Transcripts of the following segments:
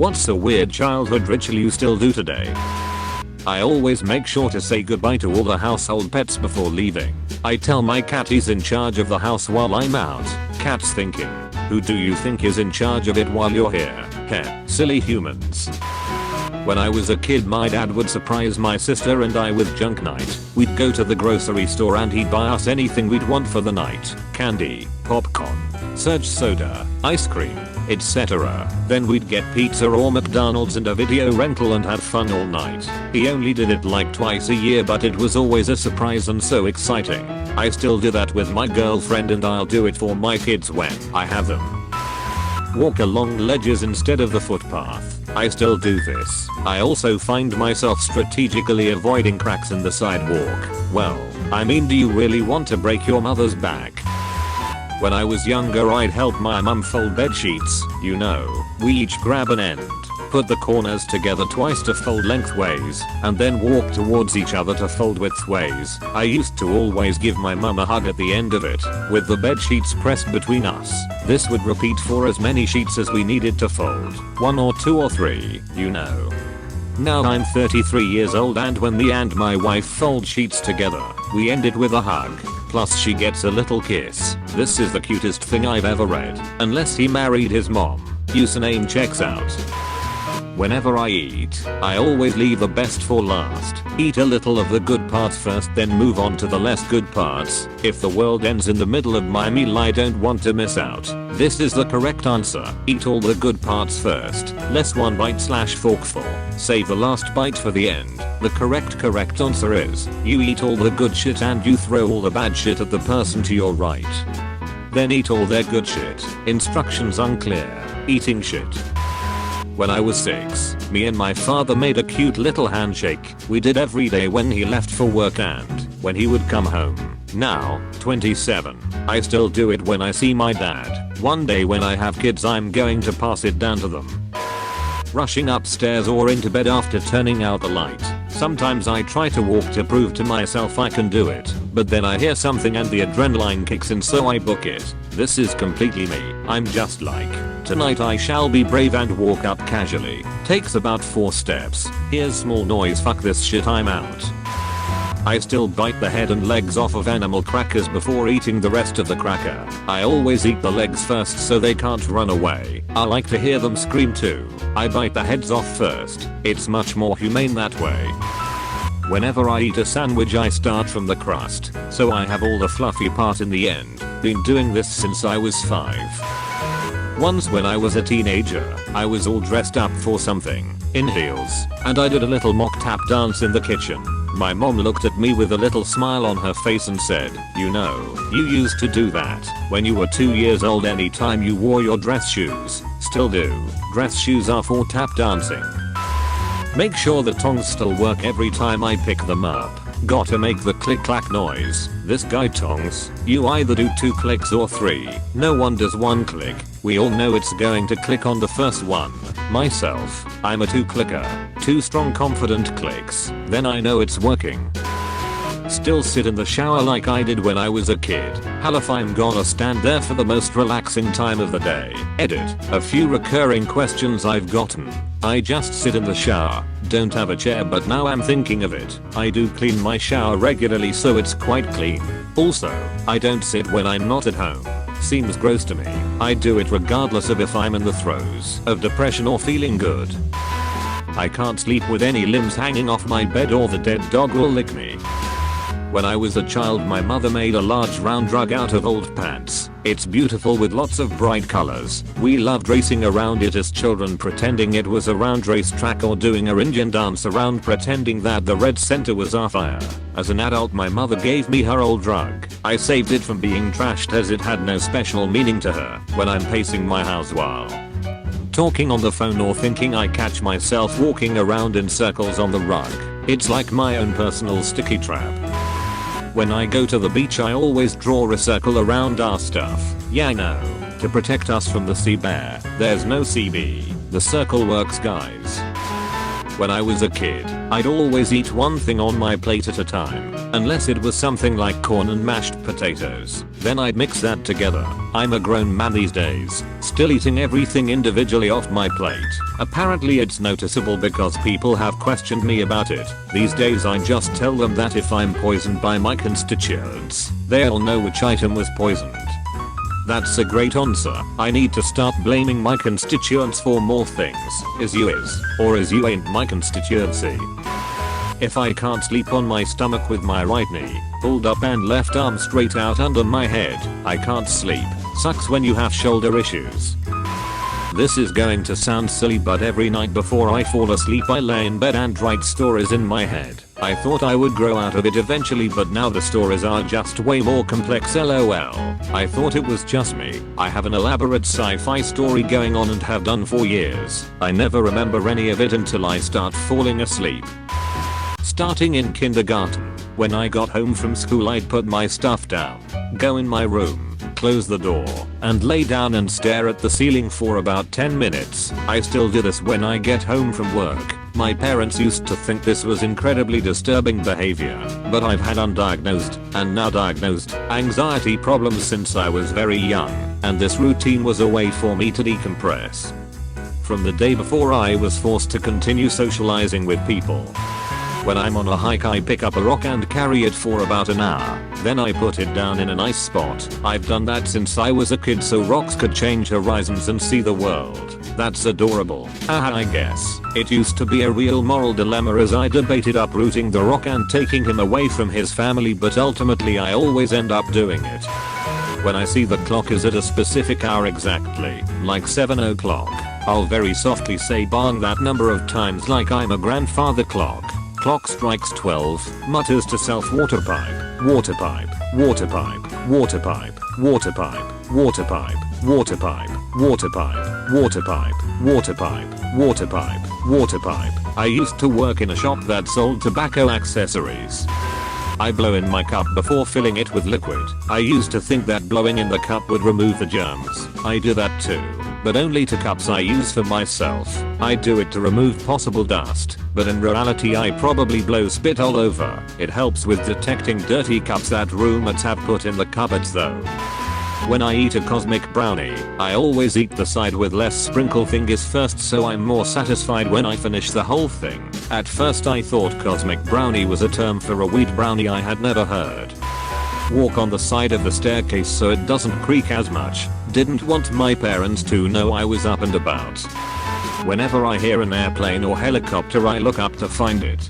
What's a weird childhood ritual you still do today? I always make sure to say goodbye to all the household pets before leaving. I tell my cat he's in charge of the house while I'm out. Cat's thinking, who do you think is in charge of it while you're here? Heh, silly humans. When I was a kid, my dad would surprise my sister and I with junk night. We'd go to the grocery store and he'd buy us anything we'd want for the night. Candy, popcorn, surge soda, ice cream, etc. Then we'd get pizza or McDonald's and a video rental and have fun all night. He only did it like twice a year, but it was always a surprise and so exciting. I still do that with my girlfriend and I'll do it for my kids when I have them. Walk along ledges instead of the footpath. I still do this. I also find myself strategically avoiding cracks in the sidewalk. Well, I mean, do you really want to break your mother's back? When I was younger, I'd help my mum fold bed sheets. You know, we each grab an end, put the corners together twice to fold lengthways, and then walk towards each other to fold widthways. I used to always give my mum a hug at the end of it, with the bed sheets pressed between us. This would repeat for as many sheets as we needed to fold. 1 or 2 or 3, you know. Now I'm 33 years old, and when me and my wife fold sheets together, we end it with a hug. Plus she gets a little kiss. This is the cutest thing I've ever read. Unless he married his mom. Username checks out. Whenever I eat, I always leave the best for last. Eat a little of the good parts first, then move on to the less good parts. If the world ends in the middle of my meal, I don't want to miss out. This is the correct answer. Eat all the good parts first. Less one bite / forkful. Save the last bite for the end. The correct answer is, you eat all the good shit and you throw all the bad shit at the person to your right. Then eat all their good shit. Instructions unclear. Eating shit. When I was 6, me and my father made a cute little handshake. We did every day when he left for work and when he would come home. Now, 27, I still do it when I see my dad. One day when I have kids, I'm going to pass it down to them. Rushing upstairs or into bed after turning out the light. Sometimes I try to walk to prove to myself I can do it, but then I hear something and the adrenaline kicks in, so I book it. This is completely me. I'm just like, tonight I shall be brave and walk up casually. Takes about 4 steps. Here's small noise, fuck this shit, I'm out. I still bite the head and legs off of animal crackers before eating the rest of the cracker. I always eat the legs first so they can't run away. I like to hear them scream too. I bite the heads off first. It's much more humane that way. Whenever I eat a sandwich, I start from the crust, so I have all the fluffy part in the end. Been doing this since I was 5. Once when I was a teenager, I was all dressed up for something, in heels, and I did a little mock tap dance in the kitchen. My mom looked at me with a little smile on her face and said, you know, you used to do that when you were 2 years old anytime you wore your dress shoes. Still do. Dress shoes are for tap dancing. Make sure the tongs still work every time I pick them up. Gotta make the click clack noise. This guy tongs, you either do 2 clicks or 3. No one does 1 click. We all know it's going to click on the first one. Myself, I'm a 2 clicker. 2 strong confident clicks. Then I know it's working. Still sit in the shower like I did when I was a kid. Hell if I'm gonna stand there for the most relaxing time of the day. Edit. A few recurring questions I've gotten. I just sit in the shower. Don't have a chair, but now I'm thinking of it. I do clean my shower regularly so it's quite clean. Also, I don't sit when I'm not at home. Seems gross to me. I do it regardless of if I'm in the throes of depression or feeling good. I can't sleep with any limbs hanging off my bed or the dead dog will lick me. When I was a child, my mother made a large round rug out of old pants. It's beautiful with lots of bright colors. We loved racing around it as children, pretending it was a round racetrack or doing a Indian dance around pretending that the red center was our fire. As an adult, my mother gave me her old rug. I saved it from being trashed as it had no special meaning to her when I'm pacing my house while talking on the phone or thinking. I catch myself walking around in circles on the rug. It's like my own personal sticky trap. When I go to the beach, I always draw a circle around our stuff. Yeah, I know. To protect us from the sea bear. There's no CB. The circle works, guys. When I was a kid, I'd always eat one thing on my plate at a time, unless it was something like corn and mashed potatoes. Then I'd mix that together. I'm a grown man these days, still eating everything individually off my plate. Apparently it's noticeable because people have questioned me about it. These days I just tell them that if I'm poisoned by my constituents, they'll know which item was poisoned. That's a great answer. I need to start blaming my constituents for more things. Is you is, or is you ain't my constituency. If I can't sleep on my stomach with my right knee pulled up and left arm straight out under my head, I can't sleep. Sucks when you have shoulder issues. This is going to sound silly, but every night before I fall asleep I lay in bed and write stories in my head. I thought I would grow out of it eventually, but now the stories are just way more complex, lol. I thought it was just me. I have an elaborate sci-fi story going on and have done for years. I never remember any of it until I start falling asleep. Starting in kindergarten, when I got home from school I'd put my stuff down, go in my room, close the door, and lay down and stare at the ceiling for about 10 minutes. I still do this when I get home from work. My parents used to think this was incredibly disturbing behavior, but I've had undiagnosed, and now diagnosed, anxiety problems since I was very young, and this routine was a way for me to decompress. From the day before I was forced to continue socializing with people. When I'm on a hike I pick up a rock and carry it for about an hour, then I put it down in a nice spot. I've done that since I was a kid so rocks could change horizons and see the world. That's adorable. Haha, I guess. It used to be a real moral dilemma as I debated uprooting the rock and taking him away from his family, but ultimately I always end up doing it. When I see the clock is at a specific hour exactly, like 7 o'clock, I'll very softly say bang that number of times like I'm a grandfather clock. Clock strikes 12, mutters to self water pipe, water pipe, water pipe, water pipe, water pipe, water pipe, water pipe, water pipe, water pipe, water pipe, water pipe, water pipe. I used to work in a shop that sold tobacco accessories. I blow in my cup before filling it with liquid. I used to think that blowing in the cup would remove the germs. I do that too, but only to cups I use for myself. I do it to remove possible dust, but in reality I probably blow spit all over. It helps with detecting dirty cups that roommates have put in the cupboards though. When I eat a cosmic brownie, I always eat the side with less sprinkle fingers first so I'm more satisfied when I finish the whole thing. At first I thought cosmic brownie was a term for a wheat brownie I had never heard. Walk on the side of the staircase so it doesn't creak as much. Didn't want my parents to know I was up and about. Whenever I hear an airplane or helicopter I look up to find it.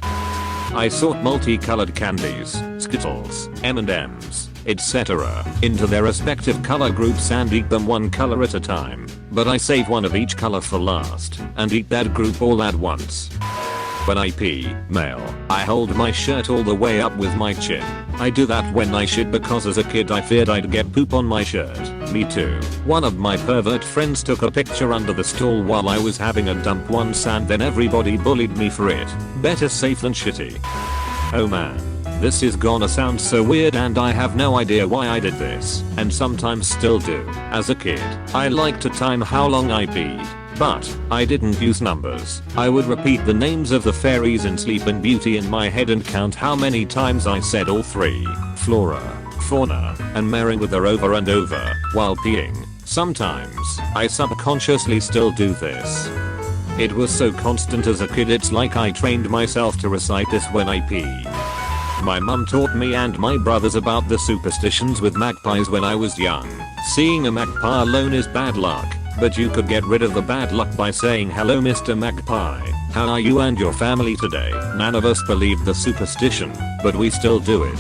I sort multicolored candies, Skittles, M&Ms, etc. into their respective color groups and eat them one color at a time. But I save one of each color for last and eat that group all at once. When I pee, male, I hold my shirt all the way up with my chin. I do that when I shit because as a kid I feared I'd get poop on my shirt. Me too. One of my pervert friends took a picture under the stall while I was having a dump once and then everybody bullied me for it. Better safe than shitty. Oh man. This is gonna sound so weird and I have no idea why I did this, and sometimes still do. As a kid, I liked to time how long I peed. But I didn't use numbers. I would repeat the names of the fairies in Sleeping Beauty in my head and count how many times I said all three. Flora, fauna, and Merryweather over and over while peeing. Sometimes I subconsciously still do this. It was so constant as a kid it's like I trained myself to recite this when I pee. My mum taught me and my brothers about the superstitions with magpies when I was young. Seeing a magpie alone is bad luck. But you could get rid of the bad luck by saying hello Mr. Magpie. How are you and your family today? None of us believed the superstition, but we still do it.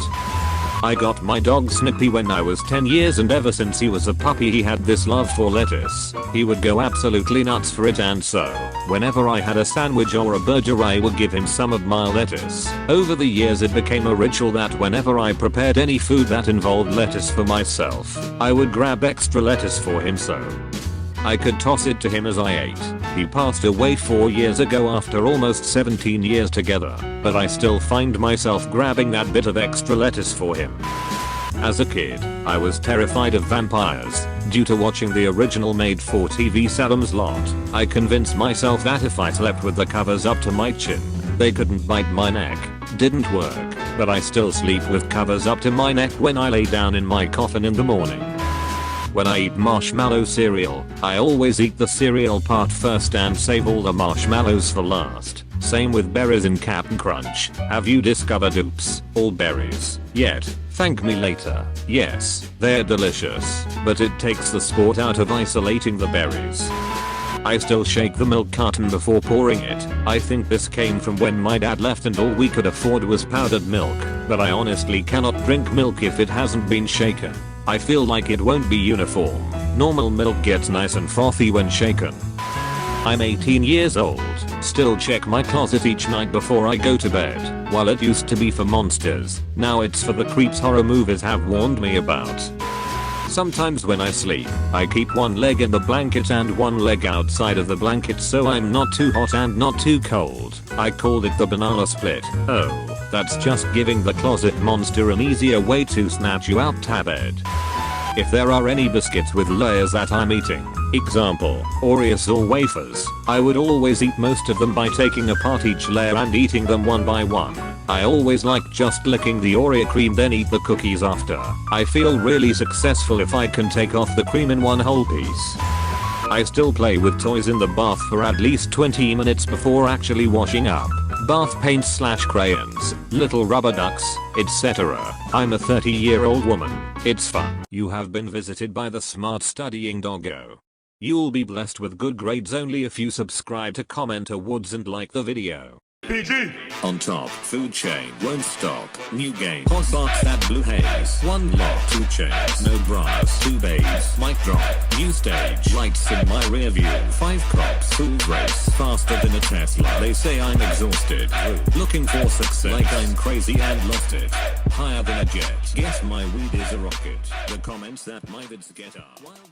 I got my dog Snippy when I was 10 years and ever since he was a puppy he had this love for lettuce. He would go absolutely nuts for it and so, whenever I had a sandwich or a burger I would give him some of my lettuce. Over the years it became a ritual that whenever I prepared any food that involved lettuce for myself, I would grab extra lettuce for him so I could toss it to him as I ate. He passed away 4 years ago after almost 17 years together, but I still find myself grabbing that bit of extra lettuce for him. As a kid, I was terrified of vampires. Due to watching the original made-for-TV Salem's Lot, I convinced myself that if I slept with the covers up to my chin, they couldn't bite my neck. Didn't work, but I still sleep with covers up to my neck when I lay down in my coffin in the morning. When I eat marshmallow cereal, I always eat the cereal part first and save all the marshmallows for last. Same with berries in Cap'n Crunch. Have you discovered oops, all berries yet? Thank me later. Yes, they're delicious, but it takes the sport out of isolating the berries. I still shake the milk carton before pouring it. I think this came from when my dad left and all we could afford was powdered milk, but I honestly cannot drink milk if it hasn't been shaken. I feel like it won't be uniform. Normal milk gets nice and frothy when shaken. I'm 18 years old, still check my closet each night before I go to bed. While it used to be for monsters, now it's for the creeps horror movies have warned me about. Sometimes when I sleep, I keep one leg in the blanket and one leg outside of the blanket so I'm not too hot and not too cold. I called it the banana split. Oh, that's just giving the closet monster an easier way to snatch you out to bed. If there are any biscuits with layers that I'm eating, example, Oreos or wafers, I would always eat most of them by taking apart each layer and eating them one by one. I always like just licking the Oreo cream then eat the cookies after. I feel really successful if I can take off the cream in one whole piece. I still play with toys in the bath for at least 20 minutes before actually washing up. Bath paints / crayons, little rubber ducks, etc. I'm a 30-year-old woman. It's fun. You have been visited by the smart studying doggo. You'll be blessed with good grades only if you subscribe to Comment Awards and like the video. PG! On top, food chain won't stop. New game. Hot box that blue haze. One lock, 2 chains. No bras, 2 babes. Mic drop. New stage. Lights in my rear view. 5 cops. Full race. Faster than a Tesla. They say I'm exhausted. Looking for success. Like I'm crazy and lost it. Higher than a jet. Guess my weed is a rocket. The comments that my vids get are wild.